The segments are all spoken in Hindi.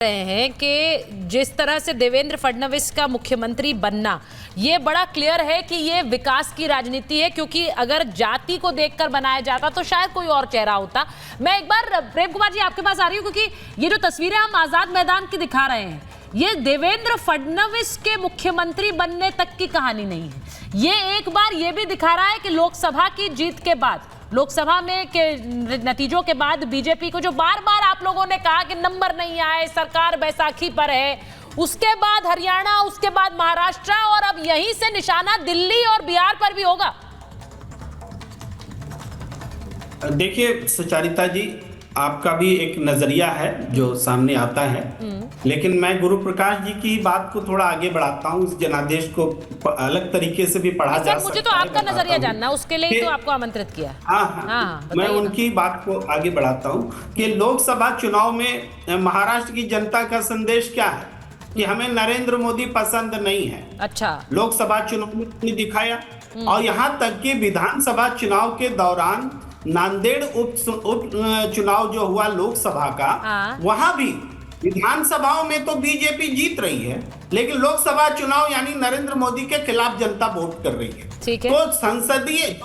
रहे हैं कि जिस तरह से देवेंद्र फडणवीस का मुख्यमंत्री बनना ये बड़ा क्लियर है कि ये विकास की राजनीति है, क्योंकि अगर जाति को देखकर बनाया जाता तो शायद कोई और चेहरा होता। मैं एक बार प्रेम कुमार जी आपके पास आ रही हूँ, क्योंकि ये जो तस्वीरें हम आजाद मैदान की दिखा रहे हैं ये देवेंद्र फडणवीस के मुख्यमंत्री बनने तक की कहानी नहीं है। ये एक बार ये भी दिखा रहा है कि लोकसभा की जीत के बाद, लोकसभा में के नतीजों के बाद बीजेपी को जो बार बार आप लोगों ने कहा कि नंबर नहीं आए, सरकार बैसाखी पर है, उसके बाद हरियाणा, उसके बाद महाराष्ट्र और अब यहीं से निशाना दिल्ली और बिहार पर भी होगा। देखिए सुचारिता जी, आपका भी एक नजरिया है जो सामने आता है, लेकिन मैं गुरु प्रकाश जी की बात को थोड़ा आगे बढ़ाता हूँ। इस जनादेश को अलग तरीके से भी पढ़ा जा सकता है। मुझे तो आपका नजरिया जानना, उसके लिए तो आपको आमंत्रित किया। हाँ, मैं उनकी बात को आगे बढ़ाता हूँ कि लोकसभा चुनाव में महाराष्ट्र की जनता का संदेश क्या है कि हमें नरेंद्र मोदी पसंद नहीं है। अच्छा, लोकसभा चुनाव में दिखाया, और यहाँ तक कि विधानसभा चुनाव के दौरान नांदेड़ उप चुनाव जो हुआ लोकसभा का, वहां भी विधानसभाओं में तो बीजेपी जीत रही है, लेकिन लोकसभा चुनाव यानी नरेंद्र मोदी के खिलाफ जनता वोट कर रही है। ठीक है। तो संसदीय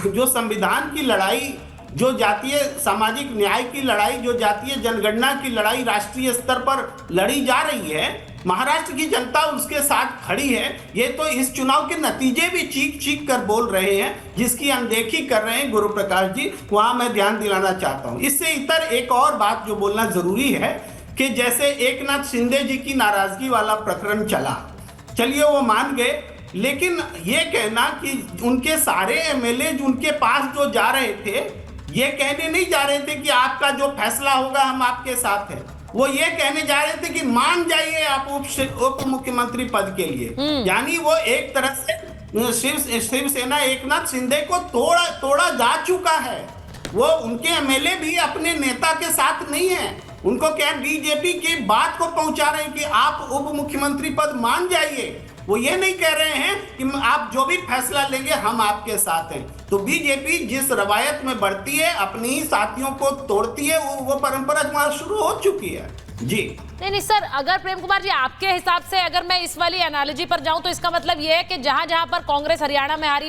जो संविधान की लड़ाई, जो जातीय सामाजिक न्याय की लड़ाई, जो जातीय जनगणना की लड़ाई राष्ट्रीय स्तर पर लड़ी जा रही है, महाराष्ट्र की जनता उसके साथ खड़ी है। ये तो इस चुनाव के नतीजे भी चीख चीख कर बोल रहे हैं, जिसकी अनदेखी कर रहे हैं गुरु प्रकाश जी, वहां मैं ध्यान दिलाना चाहता हूं। इससे इतर एक और बात जो बोलना जरूरी है कि जैसे एकनाथ शिंदे जी की नाराजगी वाला प्रकरण चला, चलिए वो मान गए, लेकिन ये कहना कि उनके सारे एमएलए उनके पास जो जा रहे थे, ये कहने नहीं जा रहे थे कि आपका जो फैसला होगा हम आपके साथ हैं, वो ये कहने जा रहे थे कि मान जाइए आप उप मुख्यमंत्री पद के लिए। यानी वो एक तरह से शिवसेना एकनाथ शिंदे को तोड़ा जा चुका है। वो उनके एमएलए भी अपने नेता के साथ नहीं है, उनको क्या बीजेपी की बात को पहुंचा रहे हैं कि आप उप मुख्यमंत्री पद मान जाइए। वो ये नहीं कह रहे हैं कि आप जो भी फैसला लेंगे हम आपके साथ हैं। तो बीजेपी जिस रवायत में बढ़ती है, अपनी ही साथियों को तोड़ती है, वो परंपरा वहां शुरू हो चुकी है। जी नहीं सर, अगर प्रेम कुमार जी आपके हिसाब से अगर मैं इस वाली एनालॉजी पर जाऊं तो इसका मतलब ये है कि जहां जहां पर कांग्रेस हरियाणा में हारी,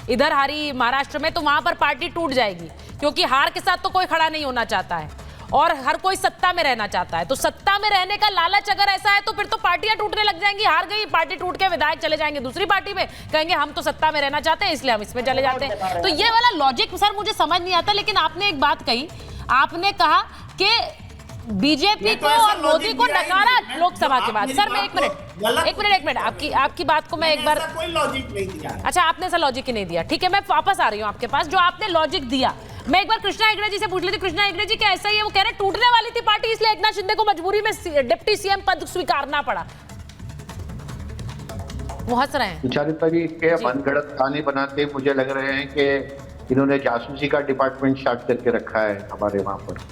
इधर हारी महाराष्ट्र में, तो वहां पर पार्टी टूट जाएगी, क्योंकि हार के साथ तो कोई खड़ा नहीं होना चाहता है और हर कोई सत्ता में रहना चाहता है। तो सत्ता में रहने का लालच अगर ऐसा है तो फिर तो पार्टियां टूटने लग जाएंगी। हार गई पार्टी, टूट के विधायक चले जाएंगे दूसरी पार्टी में, कहेंगे हम तो सत्ता में रहना चाहते हैं इसलिए हम इसमें चले जाते हैं। तो ये वाला लॉजिक सर मुझे समझ नहीं आता। लेकिन आपने एक बात कही, आपने कहा कि बीजेपी को और मोदी को नकारा लोकसभा के बाद। सर मैं एक मिनट आपकी बात को मैं एक बार, कोई लॉजिक नहीं दिया। अच्छा, आपने ऐसा लॉजिक ही नहीं दिया, ठीक है, मैं वापस आ रही हूँ आपके पास। जो आपने लॉजिक दिया, मैं एक बार कृष्णा हेगड़े जी से पूछ लेती। कृष्णा हेगड़े जी क्या ऐसा ही है? वो कह रहे टूटने वाली थी पार्टी, इसलिए एकनाथ शिंदे को मजबूरी में डिप्टी सीएम पद स्वीकारना पड़ा। वो हंस रहे हैं। सुचारिता जी के मनगढ़ंत कहानी बनाते मुझे लग रहे हैं कि इन्होंने जासूसी का डिपार्टमेंट स्टार्ट करके रखा है हमारे वहां पर।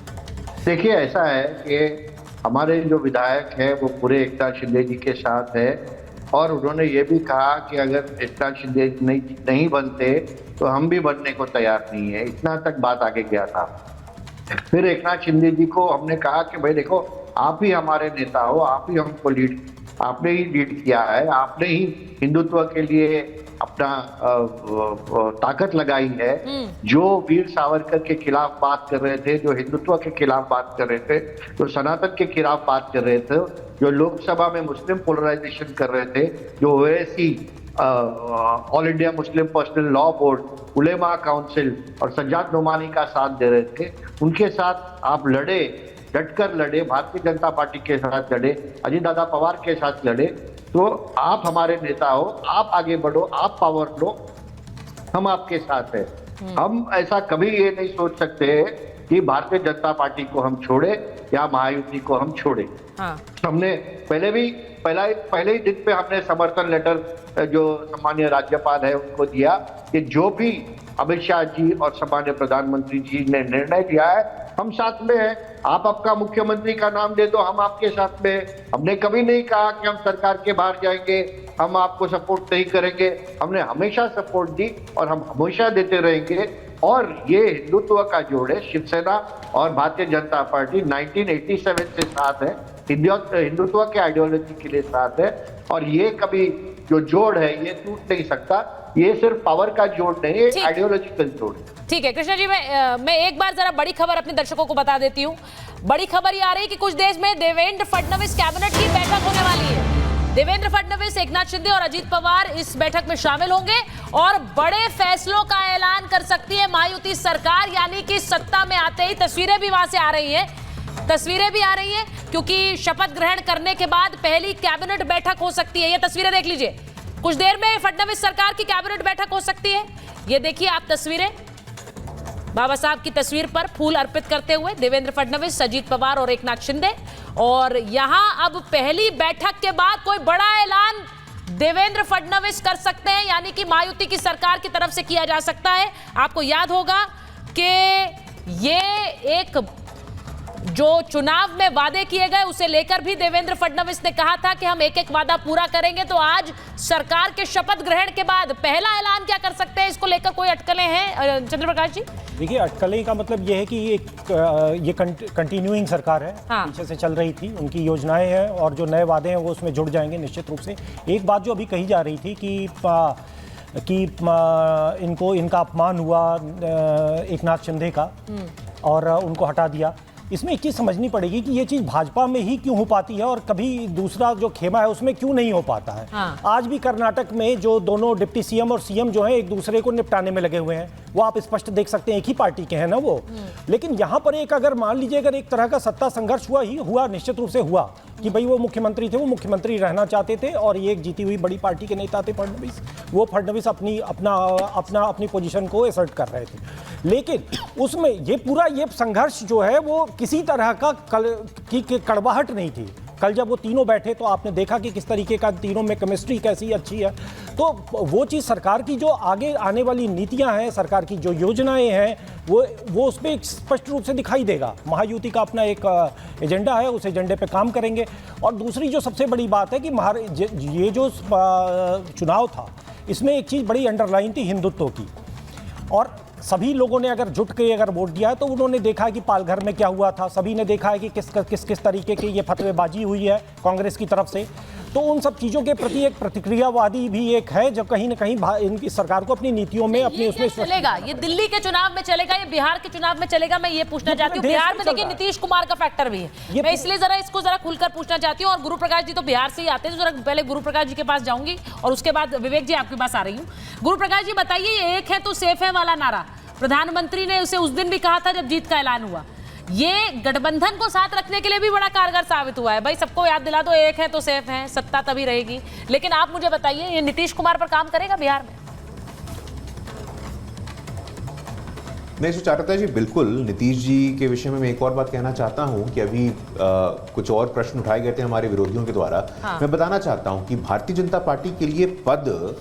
देखिए ऐसा है कि हमारे जो विधायक है वो पूरे एकनाथ शिंदे जी के साथ है, और उन्होंने ये भी कहा कि अगर एकनाथ शिंदे नहीं बनते तो हम भी बनने को तैयार नहीं है। इतना तक बात आगे गया था। फिर एकनाथ शिंदे जी को हमने कहा कि भाई देखो, आप ही हमारे नेता हो, आप ही हमको आपने ही लीड किया है, आपने ही हिंदुत्व के लिए अपना ताकत लगाई है। जो वीर सावरकर के खिलाफ बात कर रहे थे, जो हिंदुत्व के खिलाफ बात कर रहे थे, जो सनातन के खिलाफ बात कर रहे थे, जो लोकसभा में मुस्लिम पोलराइजेशन कर रहे थे, जो Owaisi All India Muslim Personal Law Board, Ulema council और सज्जाद नोमानी का साथ दे रहे थे, उनके साथ आप लड़े, डटकर लड़े, भारतीय जनता पार्टी के साथ लड़े, अजीत दादा पवार के साथ लड़े। तो आप हमारे नेता हो, आप आगे बढ़ो, आप पावर लो, हम आपके साथ हैं। हम ऐसा कभी ये नहीं सोच सकते कि भारतीय जनता पार्टी को हम छोड़े या महायुति को हम छोड़े। हमने पहले ही दिन पे हमने समर्थन लेटर जो सम्मानीय राज्यपाल है उनको दिया कि जो भी अमित शाह जी और सम्मानीय प्रधानमंत्री जी ने निर्णय लिया है हम साथ में हैं। आप आपका मुख्यमंत्री का नाम दे दो, हम आपके साथ में हैं। हमने कभी नहीं कहा कि हम सरकार के बाहर जाएंगे, हम आपको सपोर्ट नहीं करेंगे। हमने हमेशा सपोर्ट दी और हम हमेशा देते रहेंगे। और ये हिंदुत्व का जोड़ है। शिवसेना और भारतीय जनता पार्टी 1987 से साथ है, हिंदुत्व के आइडियोलॉजी के लिए साथ है, और ये कभी जो जोड़ है ये टूट नहीं सकता। ये सिर्फ पावर का जोड़ नहीं है, आइडियोलॉजिकल जोड़ है। ठीक है कृष्णा जी, मैं एक बार जरा बड़ी खबर अपने दर्शकों को बता देती हूँ। बड़ी खबर ये आ रही है कि कुछ देर में देवेंद्र फडणवीस कैबिनेट की बैठक होने वाली है। देवेंद्र फडणवीस, एकनाथ शिंदे और अजीत पवार इस बैठक में शामिल होंगे और बड़े फैसलों का ऐलान कर सकती है महायुति सरकार, यानी कि सत्ता में आते ही। तस्वीरें भी वहां से आ रही हैं, क्योंकि शपथ ग्रहण करने के बाद पहली कैबिनेट बैठक हो सकती है। ये तस्वीरें देख लीजिए, कुछ देर में फडणवीस सरकार की कैबिनेट बैठक हो सकती है। ये देखिए आप तस्वीरें, बाबा साहब की तस्वीर पर फूल अर्पित करते हुए देवेंद्र फडणवीस, अजीत पवार और एकनाथ शिंदे। और यहां अब पहली बैठक के बाद कोई बड़ा ऐलान देवेंद्र फडणवीस कर सकते हैं, यानी कि महायुति की सरकार की तरफ से किया जा सकता है। आपको याद होगा कि ये एक जो चुनाव में वादे किए गए उसे लेकर भी देवेंद्र फडणवीस ने कहा था कि हम एक एक वादा पूरा करेंगे। तो आज सरकार के शपथ ग्रहण के बाद पहला ऐलान क्या कर सकते हैं, इसको लेकर कोई अटकलें हैं चंद्रप्रकाश जी? देखिए, अटकलें का मतलब ये है कि ये कंटिन्यूइंग सरकार है। हाँ। पीछे से चल रही थी, उनकी योजनाएं हैं और जो नए वादे हैं वो उसमें जुड़ जाएंगे निश्चित रूप से। एक बात जो अभी कही जा रही थी कि इनका अपमान हुआ एकनाथ शिंदे का और उनको हटा दिया। इसमें एक चीज़ समझनी पड़ेगी कि ये चीज़ भाजपा में ही क्यों हो पाती है और कभी दूसरा जो खेमा है उसमें क्यों नहीं हो पाता है। हाँ। आज भी कर्नाटक में जो दोनों डिप्टी सीएम और सीएम जो हैं एक दूसरे को निपटाने में लगे हुए हैं, वो आप स्पष्ट देख सकते हैं, एक ही पार्टी के हैं ना वो। लेकिन यहाँ पर एक अगर मान लीजिए अगर एक तरह का सत्ता संघर्ष हुआ निश्चित रूप से हुआ कि भाई वो मुख्यमंत्री थे, वो मुख्यमंत्री रहना चाहते थे और ये एक जीती हुई बड़ी पार्टी के नेता थे फडणवीस, वो फडणवीस अपनी पोजीशन को असर्ट कर रहे थे। लेकिन उसमें ये संघर्ष जो है वो किसी तरह का कड़वाहट नहीं थी। कल जब वो तीनों बैठे तो आपने देखा कि किस तरीके का तीनों में केमिस्ट्री कैसी अच्छी है। तो वो चीज़ सरकार की जो आगे आने वाली नीतियां हैं, सरकार की जो योजनाएं हैं, वो उस पर स्पष्ट रूप से दिखाई देगा। महायुति का अपना एक एजेंडा है, उस एजेंडे पे काम करेंगे। और दूसरी जो सबसे बड़ी बात है कि ये जो चुनाव था इसमें एक चीज़ बड़ी अंडरलाइन थी हिंदुत्व की, और सभी लोगों ने अगर जुट के अगर वोट दिया है तो उन्होंने देखा कि पालघर में क्या हुआ था, सभी ने देखा है कि किस तरीके की ये फतवेबाजी हुई है कांग्रेस की तरफ से। तो उन सब चीज़ों के प्रति एक प्रतिक्रियावादी भी एक है जो कहीं ना कहीं इनकी सरकार को अपनी नीतियों में अपनी उसमें चलेगा। ये दिल्ली के चुनाव में चलेगा, ये बिहार के चुनाव में चलेगा। मैं ये पूछना चाहती हूँ, बिहार में देखिए नीतीश कुमार का फैक्टर भी है, मैं इसलिए इसको जरा खुलकर पूछना चाहती हूँ। और गुरु प्रकाश जी तो बिहार से ही आते हैं, तो जरा पहले गुरु प्रकाश जी के पास जाऊंगी और उसके बाद विवेक जी आपके पास आ रही हूँ। गुरु प्रकाश जी बताइए, ये एक है तो सेफ है वाला नारा प्रधानमंत्री ने उसे उस दिन भी कहा था जब जीत का ऐलान हुआ, ये गठबंधन को साथ रखने के लिए भी बड़ा कारगर साबित हुआ है। भाई सबको याद दिला दो, एक है तो सेफ है, सत्ता तभी रहेगी। लेकिन आप मुझे बताइए, ये नीतीश कुमार पर काम करेगा बिहार में? नहीं सुचारुता जी, बिल्कुल। नीतीश जी के विषय में मैं एक और बात कहना चाहता हूं कि अभी कुछ और प्रश्न उठाए गए थे हमारे विरोधियों के द्वारा। हाँ। मैं बताना चाहता हूं कि भारतीय जनता पार्टी के लिए पद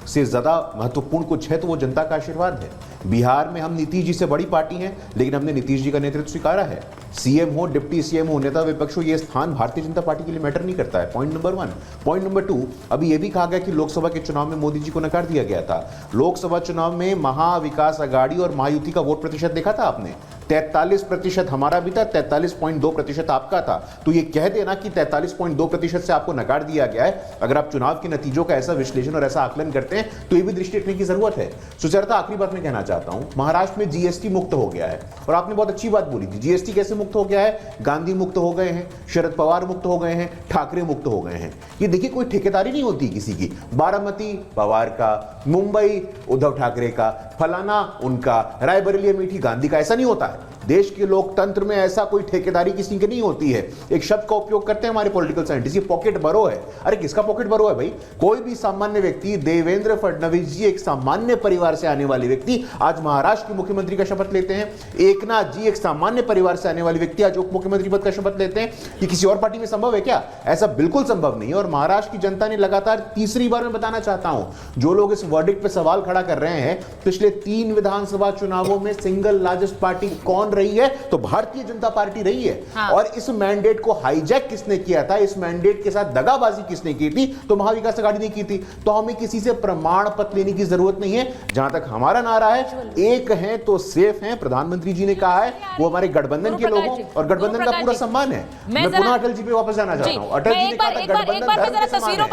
से ज्यादा महत्वपूर्ण कुछ है तो वो जनता का आशीर्वाद है। बिहार में हम नीतीश जी से बड़ी पार्टी हैं, लेकिन हमने नीतीश जी का नेतृत्व स्वीकारा है। सीएम हो, डिप्टी सीएम हो, नेता विपक्ष हो, ये स्थान भारतीय जनता पार्टी के लिए मैटर नहीं करता है। Point number 1। पॉइंट नंबर 2, अभी ये भी कहा गया कि लोकसभा के चुनाव में मोदी जी को नकार दिया गया था। लोकसभा चुनाव में महाविकास अघाड़ी और महायुति का वोट प्रतिशत देखा था आपने? 43% हमारा भी था, 43.2% आपका था। तो ये कह देना कि 43.2% से आपको नकार दिया गया है, अगर आप चुनाव के नतीजों का ऐसा विश्लेषण और ऐसा आकलन करते हैं तो ये भी दृष्टि रखने की जरूरत है। सुचरिता, आखिरी बात मैं कहना चाहता हूं, महाराष्ट्र में जीएसटी मुक्त हो गया है और आपने बहुत अच्छी बात बोली थी। जीएसटी कैसे मुक्त हो गया है? गांधी मुक्त हो गए हैं, शरद पवार मुक्त हो गए हैं, ठाकरे मुक्त हो गए हैं। ये देखिए, कोई ठेकेदारी नहीं होती किसी की। बारामती पवार का, मुंबई उद्धव ठाकरे का, फलाना उनका, रायबरेली अमेठी गांधी का, ऐसा नहीं होता है। देश के लोकतंत्र में ऐसा कोई ठेकेदारी किसी की नहीं होती है। एक शब्द का उपयोग करते हैं हमारे पॉलिटिकल साइंटिस्ट, ये पॉकेट बरो है। अरे किसका पॉकेट बरो है भाई? कोई भी सामान्य व्यक्ति, देवेंद्र फडणवीस जी एक सामान्य परिवार से आने वाले व्यक्ति आज महाराष्ट्र के मुख्यमंत्री का शपथ लेते हैं। एकनाथ जी एक सामान्य परिवार से आने वाले व्यक्ति आज उप मुख्यमंत्री पद का शपथ लेते हैं। ये किसी और पार्टी में संभव है क्या? ऐसा बिल्कुल संभव नहीं है। और महाराष्ट्र की जनता ने लगातार, तीसरी बार मैं बताना चाहता हूं, जो लोग इस वर्डिक्ट पे सवाल खड़ा कर रहे हैं, पिछले 3 विधानसभा चुनावों में सिंगल लार्जेस्ट पार्टी कौन कौन रही है, तो भारतीय जनता पार्टी रही है। और इस मैंडेट को हाईजैक किसने किया था, इस मैंडेट के साथ दगाबाजी किसने की थी, तो महाविकास आघाड़ी ने की थी। तो हमें किसी से प्रमाण पत्र लेने की जरूरत नहीं है। जहां तक हमारा नारा है, एक है तो सेफ है, प्रधानमंत्री जी ने कहा है, वो हमारे गठबंधन के लोगों और गठबंधन का पूरा सम्मान है। मैं पुनः अटल जी पे वापस जाना चाहता हूं। अटल जी ने कहा था गठबंधन धर्म के समान है।